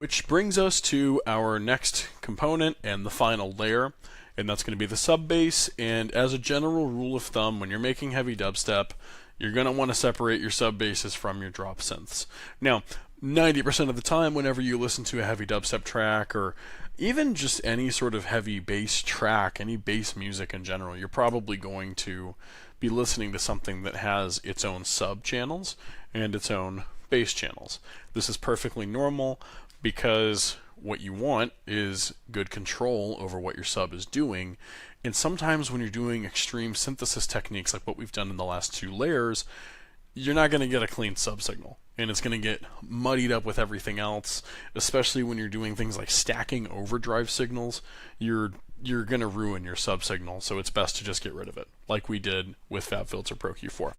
Which brings us to our next component and the final layer, and that's going to be the sub bass. And as a general rule of thumb, when you're making heavy dubstep, you're going to want to separate your sub basses from your drop synths. Now, 90% of the time, whenever you listen to a heavy dubstep track, or even just any sort of heavy bass track, any bass music in general, you're probably going to be listening to something that has its own sub channels and its own bass channels. This is perfectly normal, because what you want is good control over what your sub is doing. And sometimes when you're doing extreme synthesis techniques like what we've done in the last two layers, you're not going to get a clean sub signal, and it's going to get muddied up with everything else. Especially when you're doing things like stacking overdrive signals, you're going to ruin your sub signal. So it's best to just get rid of it, like we did with FabFilter Pro Q4.